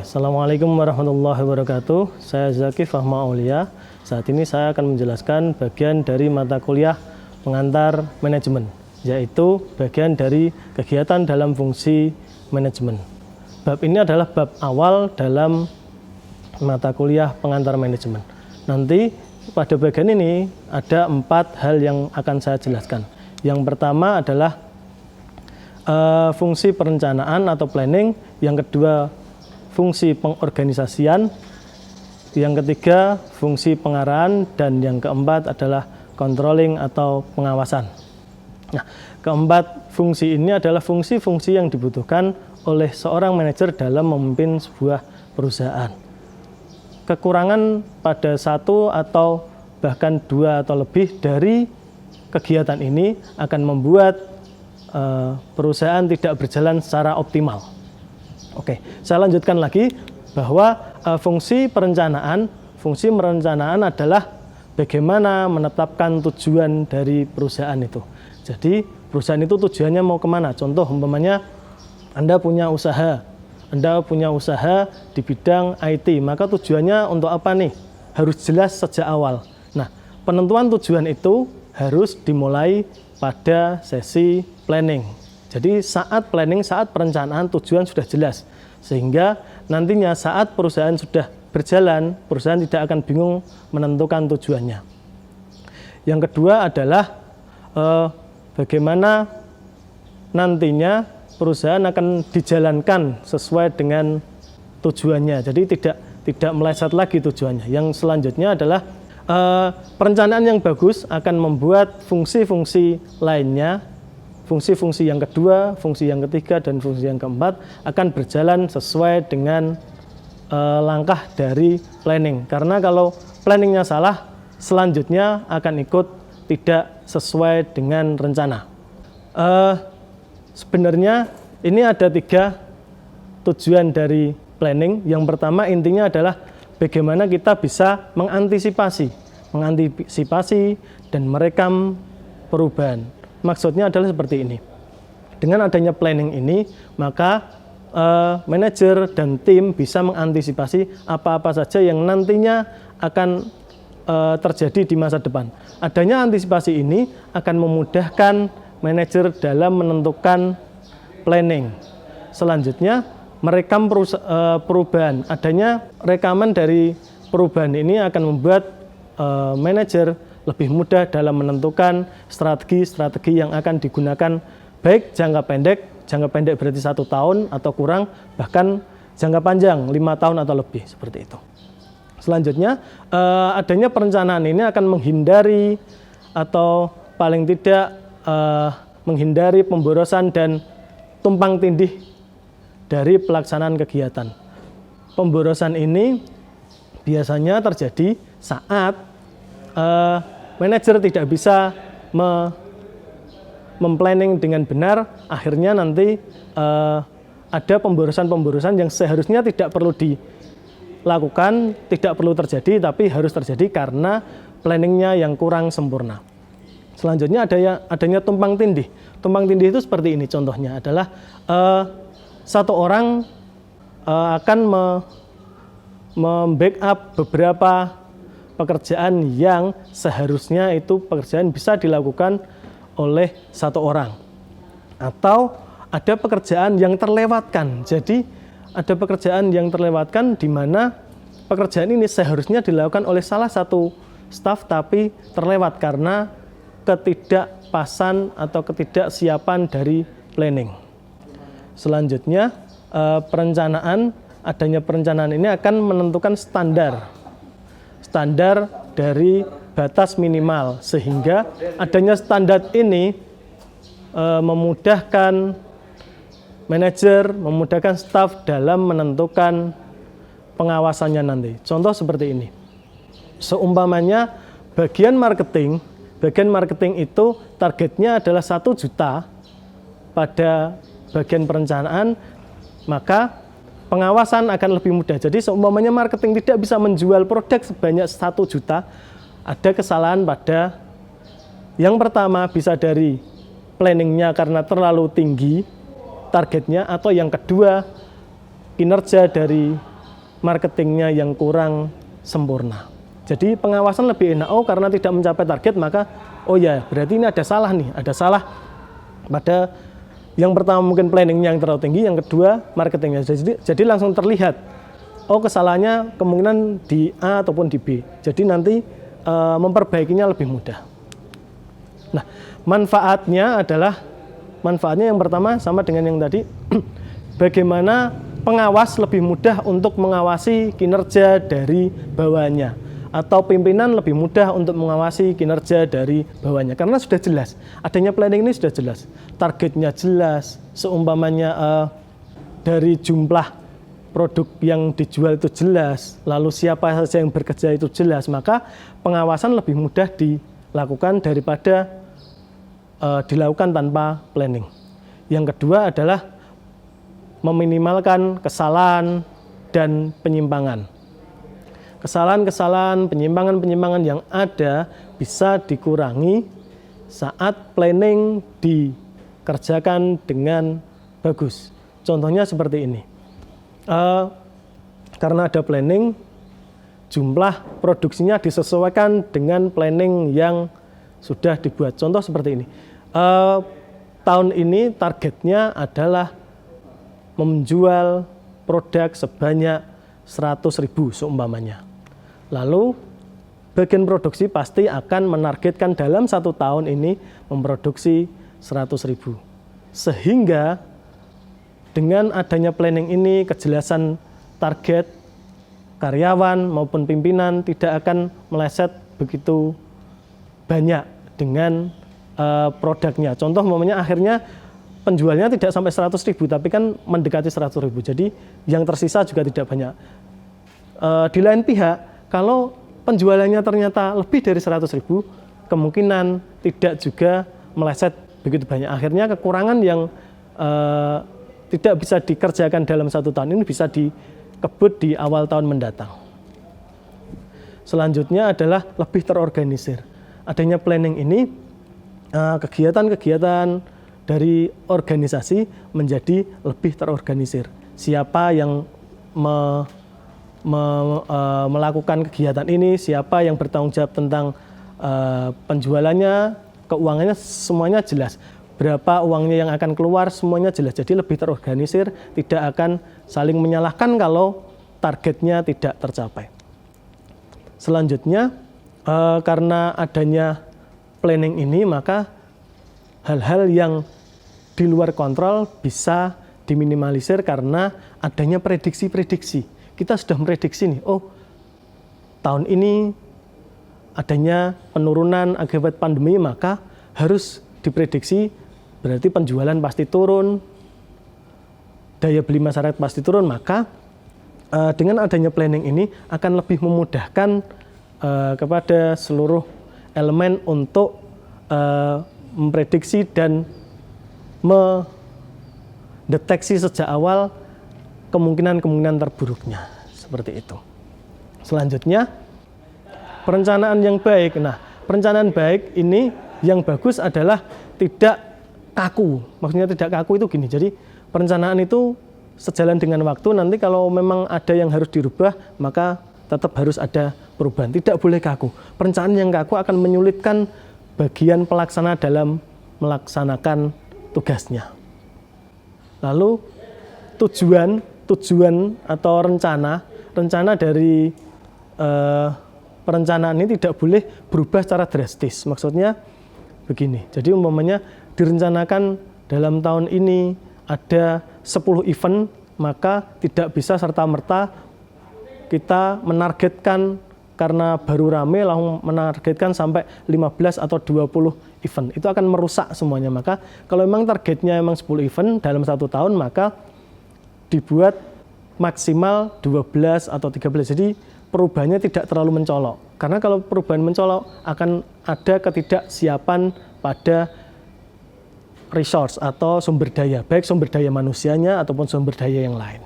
Assalamualaikum warahmatullahi wabarakatuh. Saya Zaki Fahma Aulia. Saat ini saya akan menjelaskan bagian dari mata kuliah pengantar manajemen, yaitu bagian dari kegiatan dalam fungsi manajemen. Bab ini adalah bab awal dalam mata kuliah pengantar manajemen. Nanti pada bagian ini ada 4 hal yang akan saya jelaskan. Yang pertama adalah fungsi perencanaan atau planning, yang kedua fungsi pengorganisasian, yang ketiga fungsi pengarahan, dan yang keempat adalah controlling atau pengawasan. Nah, keempat fungsi ini adalah fungsi-fungsi yang dibutuhkan oleh seorang manajer dalam memimpin sebuah perusahaan. Kekurangan pada 1 atau bahkan 2 atau lebih dari kegiatan ini akan membuat perusahaan tidak berjalan secara optimal. Oke, saya lanjutkan lagi bahwa fungsi perencanaan adalah bagaimana menetapkan tujuan dari perusahaan itu. Jadi perusahaan itu tujuannya mau kemana? Contoh umpamanya Anda punya usaha di bidang IT, maka tujuannya untuk apa nih? Harus jelas sejak awal. Nah, penentuan tujuan itu harus dimulai pada sesi planning. Jadi saat planning, saat perencanaan tujuan sudah jelas, sehingga nantinya saat perusahaan sudah berjalan, perusahaan tidak akan bingung menentukan tujuannya. Yang kedua adalah bagaimana nantinya perusahaan akan dijalankan sesuai dengan tujuannya. Jadi tidak meleset lagi tujuannya. Yang selanjutnya adalah perencanaan yang bagus akan membuat fungsi-fungsi lainnya, fungsi-fungsi yang kedua, fungsi yang ketiga, dan fungsi yang keempat akan berjalan sesuai dengan langkah dari planning. Karena kalau planningnya salah, selanjutnya akan ikut tidak sesuai dengan rencana. Sebenarnya ini ada 3 tujuan dari planning. Yang pertama intinya adalah bagaimana kita bisa mengantisipasi dan merekam perubahan. Maksudnya adalah seperti ini. Dengan adanya planning ini, maka manajer dan tim bisa mengantisipasi apa-apa saja yang nantinya akan terjadi di masa depan. Adanya antisipasi ini akan memudahkan manajer dalam menentukan planning. Selanjutnya, merekam perubahan. Adanya rekaman dari perubahan ini akan membuat manajer lebih mudah dalam menentukan strategi-strategi yang akan digunakan, baik jangka pendek berarti 1 tahun atau kurang, bahkan jangka panjang 5 tahun atau lebih, seperti itu. Selanjutnya, adanya perencanaan ini akan menghindari atau paling tidak menghindari pemborosan dan tumpang tindih dari pelaksanaan kegiatan. Pemborosan ini biasanya terjadi saat manajer tidak bisa memplanning dengan benar, akhirnya nanti ada pemborosan-pemborosan yang seharusnya tidak perlu dilakukan, tidak perlu terjadi, tapi harus terjadi karena planningnya yang kurang sempurna. Selanjutnya adanya tumpang tindih. Tumpang tindih itu seperti ini, contohnya adalah satu orang akan membackup beberapa pekerjaan yang seharusnya itu pekerjaan bisa dilakukan oleh 1 orang. Atau ada pekerjaan yang terlewatkan. Jadi ada pekerjaan yang terlewatkan di mana pekerjaan ini seharusnya dilakukan oleh salah satu staf tapi terlewat karena ketidakpasan atau ketidaksiapan dari planning. Selanjutnya, adanya perencanaan ini akan menentukan standar dari batas minimal, sehingga adanya standar ini memudahkan manajer, memudahkan staf dalam menentukan pengawasannya nanti. Contoh seperti ini. Seumpamanya bagian marketing itu targetnya adalah 1 juta pada bagian perencanaan, maka pengawasan akan lebih mudah. Jadi seumpamanya marketing tidak bisa menjual produk sebanyak 1 juta, ada kesalahan pada yang pertama bisa dari planningnya karena terlalu tinggi targetnya, atau yang kedua kinerja dari marketingnya yang kurang sempurna. Jadi pengawasan lebih enak, karena tidak mencapai target maka berarti ini ada salah nih, ada salah pada yang pertama mungkin planningnya yang terlalu tinggi, yang kedua marketingnya. Jadi langsung terlihat, kesalahannya kemungkinan di A ataupun di B. Jadi nanti memperbaikinya lebih mudah. Nah, manfaatnya yang pertama sama dengan yang tadi, bagaimana pengawas lebih mudah untuk mengawasi kinerja dari bawahannya, atau pimpinan lebih mudah untuk mengawasi kinerja dari bawahannya, karena sudah jelas, adanya planning ini sudah jelas, targetnya jelas, seumpamanya dari jumlah produk yang dijual itu jelas, lalu siapa saja yang bekerja itu jelas, maka pengawasan lebih mudah dilakukan daripada dilakukan tanpa planning. Yang kedua adalah meminimalkan kesalahan dan penyimpangan. Kesalahan-kesalahan, penyimpangan-penyimpangan yang ada bisa dikurangi saat planning dikerjakan dengan bagus. Contohnya seperti ini. Karena ada planning, jumlah produksinya disesuaikan dengan planning yang sudah dibuat. Contoh seperti ini. Tahun ini targetnya adalah menjual produk sebanyak 100.000 seumpamanya. Lalu bagian produksi pasti akan menargetkan dalam 1 tahun ini memproduksi 100.000. Sehingga dengan adanya planning ini, kejelasan target, karyawan maupun pimpinan tidak akan meleset begitu banyak dengan produknya. Contoh umpamanya akhirnya penjualnya tidak sampai 100.000, tapi kan mendekati 100.000. Jadi yang tersisa juga tidak banyak. Di lain pihak, kalau penjualannya ternyata lebih dari 100.000, kemungkinan tidak juga meleset begitu banyak. Akhirnya kekurangan yang tidak bisa dikerjakan dalam 1 tahun ini bisa dikebut di awal tahun mendatang. Selanjutnya adalah lebih terorganisir. Adanya planning ini, kegiatan-kegiatan dari organisasi menjadi lebih terorganisir. Siapa yang melakukan kegiatan ini, siapa yang bertanggung jawab tentang penjualannya, keuangannya, semuanya jelas. Berapa uangnya yang akan keluar, semuanya jelas. Jadi lebih terorganisir, tidak akan saling menyalahkan kalau targetnya tidak tercapai. Selanjutnya, karena adanya planning ini, maka hal-hal yang di luar kontrol bisa diminimalisir karena adanya prediksi-prediksi. Kita sudah memprediksi nih, tahun ini adanya penurunan akibat pandemi, maka harus diprediksi, berarti penjualan pasti turun, daya beli masyarakat pasti turun, maka dengan adanya planning ini akan lebih memudahkan kepada seluruh elemen untuk memprediksi dan mendeteksi sejak awal kemungkinan-kemungkinan terburuknya, seperti itu. Selanjutnya, perencanaan yang baik. Nah, perencanaan baik ini yang bagus adalah tidak kaku. Maksudnya tidak kaku itu gini, jadi perencanaan itu sejalan dengan waktu, nanti kalau memang ada yang harus dirubah, maka tetap harus ada perubahan. Tidak boleh kaku. Perencanaan yang kaku akan menyulitkan bagian pelaksana dalam melaksanakan tugasnya. Lalu tujuan atau rencana dari perencanaan ini tidak boleh berubah secara drastis. Maksudnya begini, jadi umpamanya direncanakan dalam tahun ini ada 10 event, maka tidak bisa serta-merta kita menargetkan karena baru rame langsung menargetkan sampai 15 atau 20 event. Itu akan merusak semuanya. Maka kalau memang targetnya memang 10 event dalam 1 tahun, maka dibuat maksimal 12 atau 13. Jadi perubahannya tidak terlalu mencolok. Karena kalau perubahan mencolok akan ada ketidaksiapan pada resource atau sumber daya, baik sumber daya manusianya ataupun sumber daya yang lain.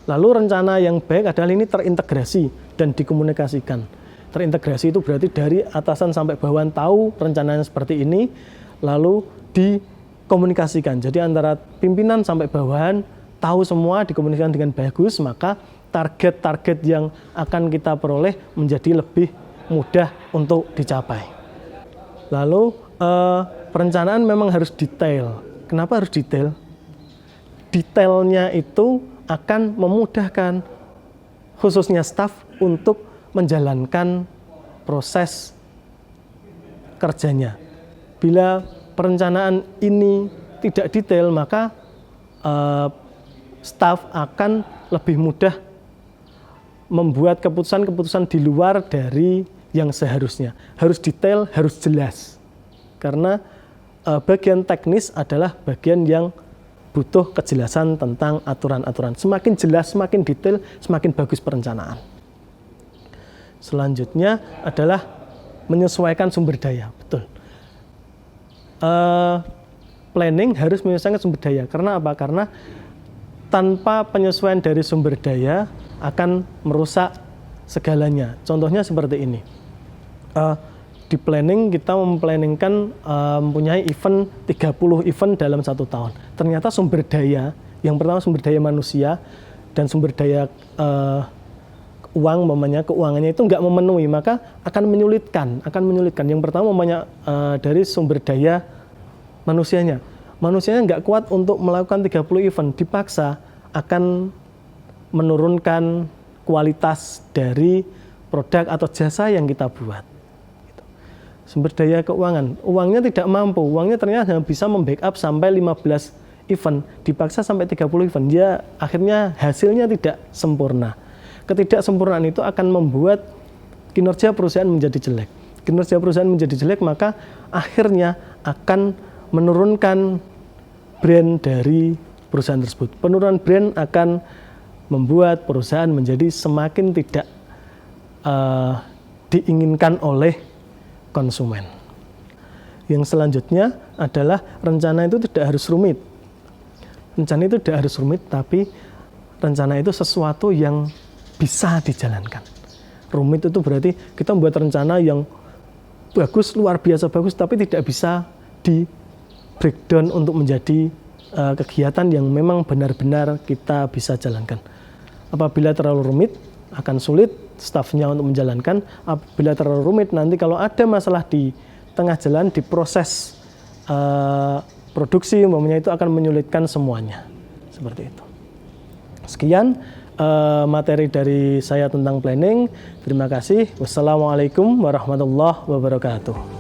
Lalu rencana yang baik adalah ini terintegrasi dan dikomunikasikan. Terintegrasi itu berarti dari atasan sampai bawahan tahu rencananya seperti ini, lalu dikomunikasikan. Jadi antara pimpinan sampai bawahan tahu semua, dikomunikasikan dengan bagus, maka target-target yang akan kita peroleh menjadi lebih mudah untuk dicapai. Lalu perencanaan memang harus detail. Kenapa harus detail? Detailnya itu akan memudahkan khususnya staf untuk menjalankan proses kerjanya. Bila perencanaan ini tidak detail, maka staf akan lebih mudah membuat keputusan-keputusan di luar dari yang seharusnya. Harus detail, harus jelas. Karena bagian teknis adalah bagian yang butuh kejelasan tentang aturan-aturan. Semakin jelas, semakin detail, semakin bagus perencanaan. Selanjutnya adalah menyesuaikan sumber daya. Betul. Planning harus menyesuaikan sumber daya. Karena apa? Karena tanpa penyesuaian dari sumber daya akan merusak segalanya. Contohnya seperti ini. Di planning kita memplanningkan mempunyai event 30 event dalam 1 tahun. Ternyata sumber daya, yang pertama sumber daya manusia dan sumber daya uang, keuangannya itu nggak memenuhi, maka akan menyulitkan. Yang pertama dari sumber daya manusianya nggak kuat untuk melakukan 30 event, dipaksa akan menurunkan kualitas dari produk atau jasa yang kita buat. Sumber daya keuangan, uangnya tidak mampu, uangnya ternyata hanya bisa membackup sampai 15 event, dipaksa sampai 30 event, ya akhirnya hasilnya tidak sempurna. Ketidaksempurnaan itu akan membuat kinerja perusahaan menjadi jelek. Kinerja perusahaan menjadi jelek, maka akhirnya akan menurunkan brand dari perusahaan tersebut. Penurunan brand akan membuat perusahaan menjadi semakin tidak diinginkan oleh konsumen. Yang selanjutnya adalah rencana itu tidak harus rumit. Rencana itu tidak harus rumit, tapi rencana itu sesuatu yang bisa dijalankan. Rumit itu berarti kita membuat rencana yang bagus, luar biasa bagus, tapi tidak bisa di breakdown untuk menjadi kegiatan yang memang benar-benar kita bisa jalankan. Apabila terlalu rumit, akan sulit stafnya untuk menjalankan. Apabila terlalu rumit, nanti kalau ada masalah di tengah jalan, di proses produksi, umpamanya itu akan menyulitkan semuanya. Seperti itu. Sekian materi dari saya tentang planning. Terima kasih. Wassalamualaikum warahmatullahi wabarakatuh.